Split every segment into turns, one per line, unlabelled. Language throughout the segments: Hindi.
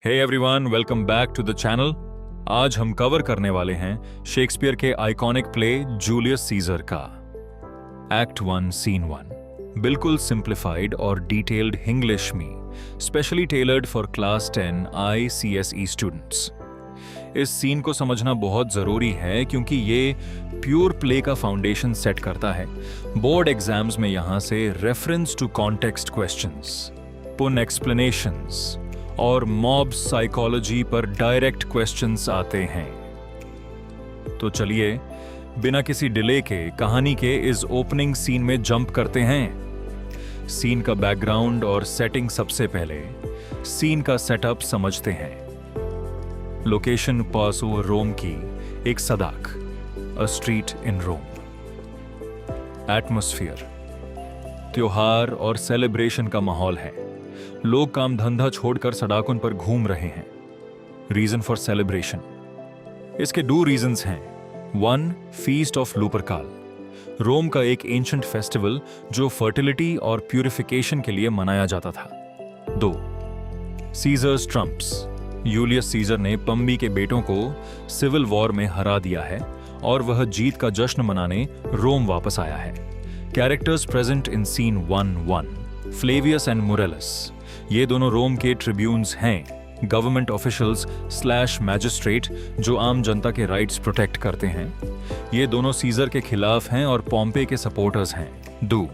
Hey everyone, welcome back to the channel. आज हम कवर करने वाले हैं शेक्सपियर के आइकॉनिक प्ले जूलियस सीजर का एक्ट 1 सीन 1। बिल्कुल सिंप्लीफाइड और डिटेल्ड इंग्लिश में, specially tailored for class 10 ICSE students. इस सीन को समझना बहुत जरूरी है क्योंकि ये प्योर प्ले का फाउंडेशन सेट करता है। बोर्ड एग्जाम्स में यहां से reference to context questions, pun explanations और मॉब साइकोलॉजी पर डायरेक्ट क्वेश्चंस आते हैं। तो चलिए बिना किसी डिले के कहानी के इस ओपनिंग सीन में जंप करते हैं। सीन का बैकग्राउंड और सेटिंग सबसे पहले सीन का सेटअप समझते हैं। लोकेशन पासो रोम की एक सदाक, a street in Rome. Atmosphere त्योहार और सेलिब्रेशन का माहौल है। लोग काम धंधा छोड़कर सड़कों पर घूम रहे हैं। रीजन फॉर सेलिब्रेशन, इसके 2 रीजंस हैं। 1, फीस्ट ऑफ लुपरकाल, रोम का एक एंशिएंट फेस्टिवल जो फर्टिलिटी और प्यूरिफिकेशन के लिए मनाया जाता था। 2, सीजर्स ट्रम्प्स, यूलियस सीजर ने पम्बी के बेटों को सिविल वॉर में हरा दिया है और वह जीत का जश्न मनाने रोम वापस आया है। Characters present in scene 1:1, Flavius and Murellus. ये दोनों रोम के ट्रिब्यून्स हैं, गवर्नमेंट ऑफिशियल्स / मैजिस्ट्रेट जो आम जनता के राइट्स प्रोटेक्ट करते हैं। ये दोनों सीजर के खिलाफ हैं और पॉम्पे के सपोर्टर्स हैं। 2,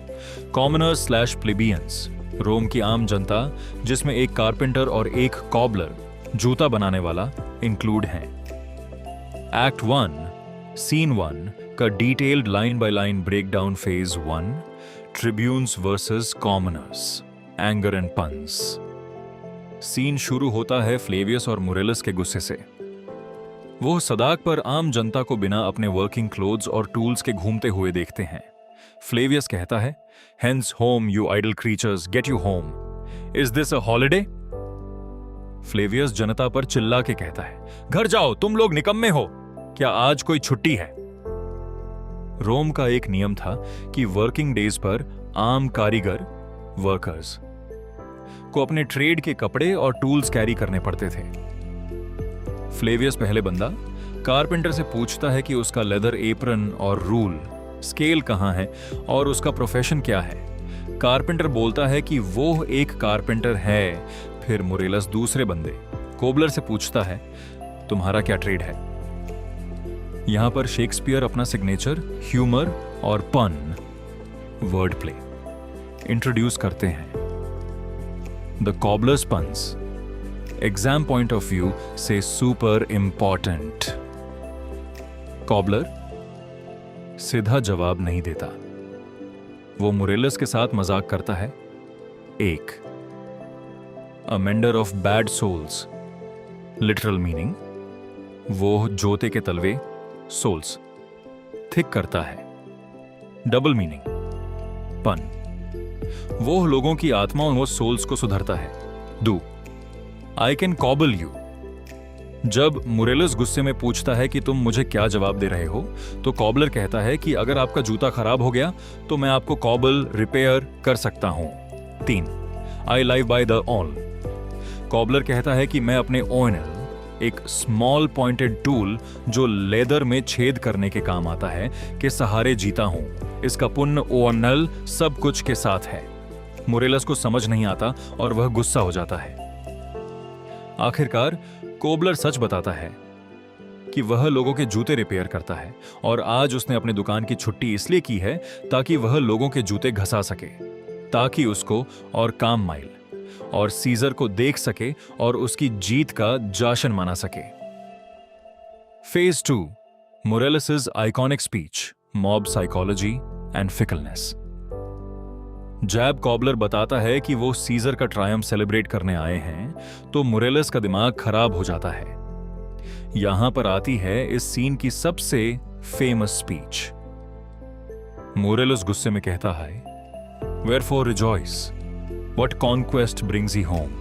कॉमनर्स / प्लेबियंस, रोम की आम जनता जिसमें एक कारपेंटर और एक कॉबलर, जूता बनाने वाला, इंक्लूड हैं। एक्ट 1 सीन 1 का detailed line by line breakdown phase 1, tribunes versus commoners, anger and puns. Scene शुरू होता है फ्लेवियस और मुरेलस के गुस्से से। वो सदाक पर आम जनता को बिना अपने वर्किंग क्लोथ्स और टूल्स के घूमते हुए देखते हैं। फ्लेवियस कहता है, hence home you idle creatures, get you home, is this a holiday? Flavius जनता पर चिल्ला के कहता है, घर जाओ, तुम लोग निकम्मे हो, क्या आज कोई छुट्टी है? रोम का एक नियम था कि वर्किंग डेज पर आम कारीगर वर्कर्स को अपने ट्रेड के कपड़े और टूल्स कैरी करने पड़ते थे। फ्लेवियस पहले बंदा कारपेंटर से पूछता है कि उसका लेदर एप्रन और रूल स्केल कहां है और उसका प्रोफेशन क्या है। कारपेंटर बोलता है कि वो एक कारपेंटर है। फिर मुरेलस दूसरे बंदे कोबलर से पूछता है, तुम्हारा क्या ट्रेड है? यहां पर शेक्सपियर अपना सिग्नेचर ह्यूमर और पन, वर्ड प्ले, इंट्रोड्यूस करते हैं। The cobbler's puns, exam point of view से सुपर इंपॉर्टेंट। कॉबलर सीधा जवाब नहीं देता। वो मुरेलस के साथ मजाक करता है। 1, a mender of bad souls, literal meaning वो जोते के तलवे, सोल्स, थिक करता है। डबल मीनिंग, पन वो लोगों की आत्माओं वो सोल्स को सुधरता है। 2, आई कैन कॉबल यू। जब मुरेलस गुस्से में पूछता है कि तुम मुझे क्या जवाब दे रहे हो, तो कॉबलर कहता है कि अगर आपका जूता खराब हो गया तो मैं आपको कॉबल रिपेयर कर सकता हूं। 3, I live by the awl. Cobbler कहता है कि मैं अपने ओनल, एक स्मॉल पॉइंटेड टूल जो लेदर में छेद करने के काम आता है, के सहारे जीता हूं। इसका पुण्य ओनल सब कुछ के साथ है। मुरेलस को समझ नहीं आता और वह गुस्सा हो जाता है। आखिरकार कोबलर सच बताता है कि वह लोगों के जूते रिपेयर करता है और आज उसने अपनी दुकान की छुट्टी इसलिए की है ताकि वह लोगों के जूते घसा सके, ताकि उसको और काम माइल और सीजर को देख सके और उसकी जीत का जश्न मना सके। Phase 2, Murellus's iconic speech, mob psychology and fickleness. जैब कॉबलर बताता है कि वो सीजर का ट्रायम्फ सेलिब्रेट करने आए हैं, तो मुरेलस का दिमाग खराब हो जाता है। यहां पर आती है इस सीन की सबसे फेमस स्पीच। मुरेलस गुस्से में कहता है, वेयरफॉर rejoice, What conquest brings he home?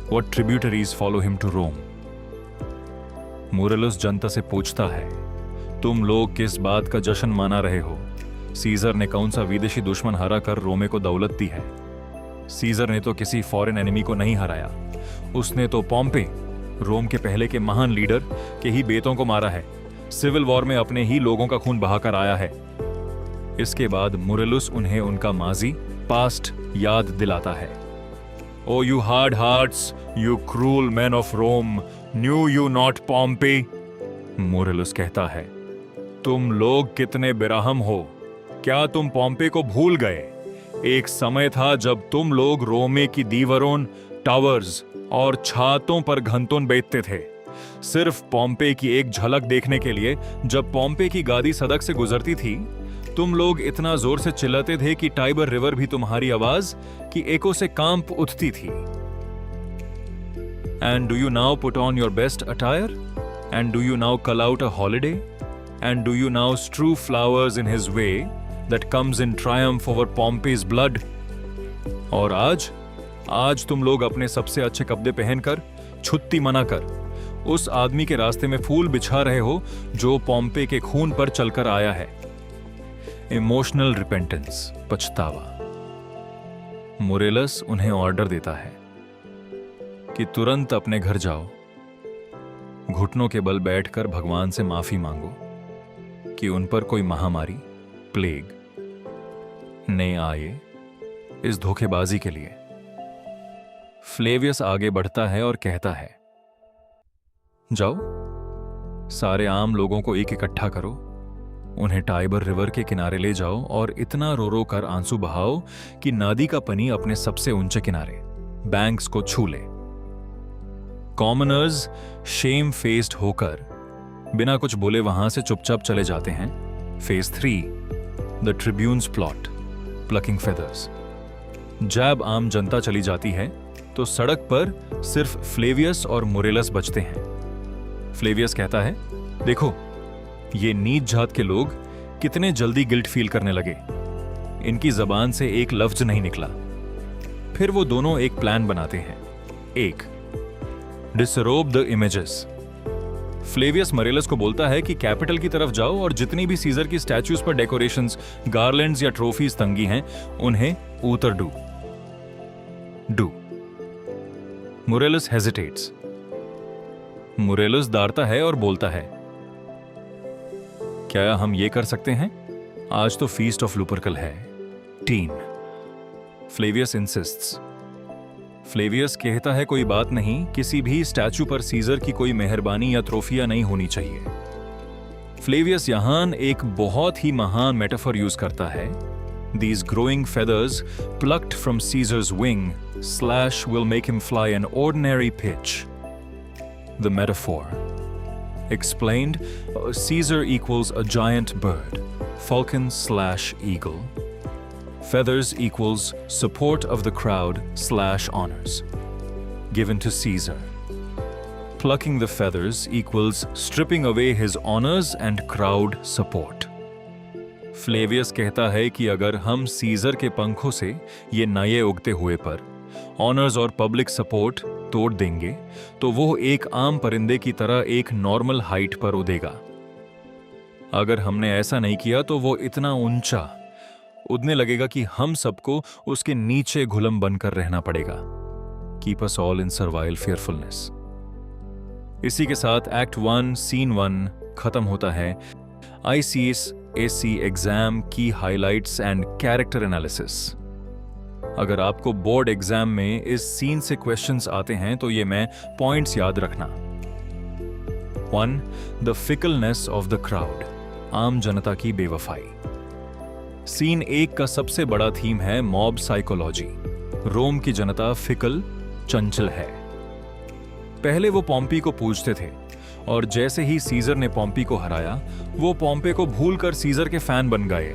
What tributaries follow him to Rome? मुरेलस जनता से पूछता है, तुम लोग किस बात का जश्न मना रहे हो? सीजर ने कौन सा विदेशी दुश्मन हरा कर रोमे को दौलत दी है? सीजर ने तो किसी फॉरेन एनिमी को नहीं हराया, उसने तो पॉम्पे रोम के पहले के महान लीडर के ही बेटों को मारा है, सिविल वॉर में अपने ही लोगों का खून बहाकर आया है। इसके बाद मुरेलुस उन्हें उनका माजी पास्ट याद दिलाता है। O you hard hearts, you cruel men of Rome, knew you not Pompey. Murellus कहता है, तुम लोग कितने बेरहम हो, क्या तुम पॉम्पे को भूल गए? एक समय था जब तुम लोग रोमे की दीवारों, टावर्स और छातों पर घंटों बेचते थे, सिर्फ पॉम्पे की एक झलक देखने के लिए। जब पॉम्पे की गादी सड़क से गुजरती थी, तुम लोग इतना जोर से चिल्लाते थे कि टाइबर रिवर भी तुम्हारी आवाज की एको से कांप उठती थी। And do you now put on your best attire? And do you now cull out a holiday? And do you now strew flowers in his way that comes in triumph over Pompey's blood? और आज तुम लोग अपने सबसे अच्छे कपड़े पहनकर, छुट्टी मनाकर उस आदमी के रास्ते में फूल बिछा रहे हो जो पॉम्पे के खून पर चलकर आया है। इमोशनल रिपेंटेंस, पछतावा। मुरेलस उन्हें ऑर्डर देता है कि तुरंत अपने घर जाओ, घुटनों के बल बैठकर भगवान से माफी मांगो कि उन पर कोई महामारी, प्लेग ने आए इस धोखेबाजी के लिए। फ्लेवियस आगे बढ़ता है और कहता है, जाओ, सारे आम लोगों को एक इकट्ठा करो, उन्हें टाइबर रिवर के किनारे ले जाओ और इतना रो रो कर आंसू बहाओ कि नदी का पानी अपने सबसे ऊंचे किनारे, बैंक्स को छू ले। कॉमनर्स शेम फेस्ड होकर बिना कुछ बोले वहां से चुपचाप चले जाते हैं। Phase 3, the ट्रिब्यून्स plot, plucking feathers. जब आम जनता चली जाती है तो सड़क पर सिर्फ फ्लेवियस और मुरेलस बचते हैं। फ्लेवियस कहता है, देखो, ये नीच जात के लोग कितने जल्दी गिल्ट फील करने लगे, इनकी जबान से एक लफ्ज नहीं निकला। फिर वो दोनों एक प्लान बनाते हैं। एक, डिसरोब द इमेजेस। फ्लेवियस मरेलस को बोलता है कि कैपिटल की तरफ जाओ और जितनी भी सीजर की स्टैच्यूज पर डेकोरेशंस, गार्लैंड्स या ट्रॉफीज तंगी हैं, उन्हें उतर डू। मुरेलस हेजिटेट्स। मुरेलस दारता है और बोलता है, क्या हम ये कर सकते हैं? आज तो फीस्ट ऑफ लुपरकल है। टीन। फ्लेवियस इंसिस्ट्स। फ्लेवियस कहता है, कोई बात नहीं, किसी भी स्टैचू पर सीजर की कोई मेहरबानी या ट्रॉफियां नहीं होनी चाहिए। फ्लेवियस यहां एक बहुत ही महान मेटाफर यूज करता है। These growing feathers plucked from Caesar's wing slash will make him fly an ordinary pitch. The metaphor. Explained, Caesar equals a giant bird, falcon slash eagle. Feathers equals support of the crowd slash honors, given to Caesar. Plucking the feathers equals stripping away his honors and crowd support. Flavius कहता है कि अगर हम सीजर के पंखों से ये नए उगते हुए पर ऑनर्स और पब्लिक सपोर्ट तोड़ देंगे तो वो एक आम परिंदे की तरह एक नॉर्मल हाइट पर उड़ेगा। अगर हमने ऐसा नहीं किया तो वो इतना ऊंचा उड़ने लगेगा कि हम सबको उसके नीचे घुलम बनकर रहना पड़ेगा। Keep us all in survival fearfulness. इसी के साथ एक्ट 1 सीन 1 खत्म होता है। ICSAC एग्जाम की हाइलाइट्स एंड कैरेक्टर एनालिसिस। अगर आपको बोर्ड एग्जाम में इस सीन से क्वेश्चंस आते हैं तो ये मैं पॉइंट्स याद रखना। 1. द फिकलनेस ऑफ द क्राउड, आम जनता की बेवफाई। सीन 1 का सबसे बड़ा थीम है मॉब साइकोलॉजी। रोम की जनता फिकल, चंचल है। पहले वो पॉम्पी को पूजते थे और जैसे ही सीजर ने पॉम्पी को हराया, वो पॉम्पे को भूलकर सीजर के फैन बन गए।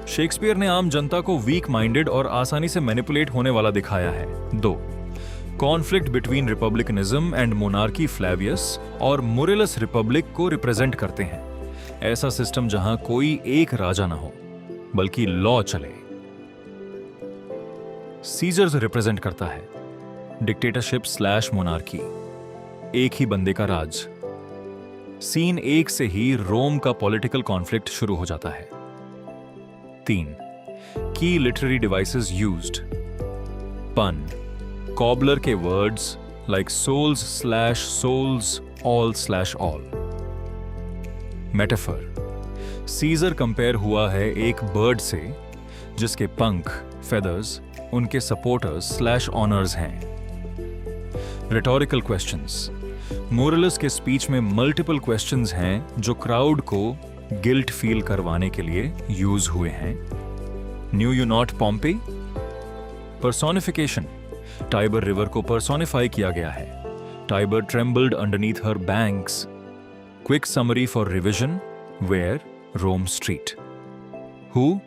शेक्सपियर ने आम जनता को वीक माइंडेड और आसानी से मैनिपुलेट होने वाला दिखाया है। 2. Conflict between republicanism and monarchy. Flavius और मुरेलस रिपब्लिक को रिप्रेजेंट करते हैं। ऐसा सिस्टम जहां कोई एक राजा ना हो बल्कि लॉ चले। सीजर रिप्रेजेंट करता है डिक्टेटरशिप स्लैश मोनार्की, एक ही बंदे का राज। सीन 1 से ही रोम का पॉलिटिकल कॉन्फ्लिक्ट शुरू हो जाता है। 3. की literary devices used. Pun, cobbler के words like souls/souls, all/all. Metaphor. Caesar compare हुआ है एक बर्ड से जिसके पंख, फेदर्स, उनके सपोर्टर्स/ऑनर्स हैं. Rhetorical questions. मोरलस के स्पीच में मल्टीपल क्वेश्चंस हैं जो क्राउड को गिल्ट फील करवाने के लिए यूज हुए हैं. Knew you not Pompey. Personification. Tiber river को पर्सोनिफाई किया गया है. Tiber trembled underneath her banks. Quick summary for revision. Where Rome street. Who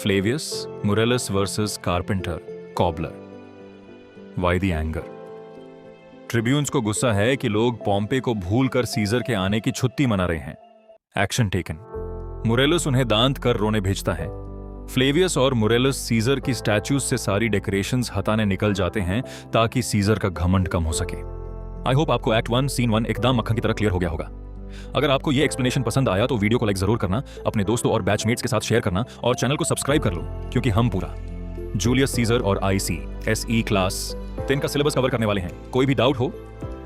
Flavius Murellus versus carpenter cobbler. Why the anger. Tribunes को गुस्सा है कि लोग पॉम्पे को भूलकर सीजर के आने की छुट्टी मना रहे हैं. Action taken. मोरेलस उन्हें दांत कर रोने भेजता है. फ्लेवियस और मोरेलस सीजर की स्टैच्यूज से सारी डेकोरेशंस हटाने निकल जाते हैं ताकि सीजर का घमंड कम हो सके. आई होप आपको एक्ट 1 सीन 1 एकदम मक्खन की तरह क्लियर हो गया होगा. अगर आपको यह एक्सप्लेनेशन पसंद आया तो वीडियो को लाइक जरूर करना, अपने दोस्तों और बैचमेट्स के साथ शेयर करना और चैनल को सब्सक्राइब कर लो, क्योंकि हम पूरा जूलियस सीजर और आईसी एसई क्लास 10 का सिलेबस कवर करने वाले हैं. कोई भी डाउट हो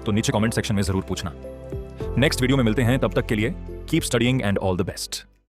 तो नीचे कमेंट सेक्शन में जरूर पूछना. नेक्स्ट वीडियो में मिलते हैं, तब तक के लिए keep studying and all the best.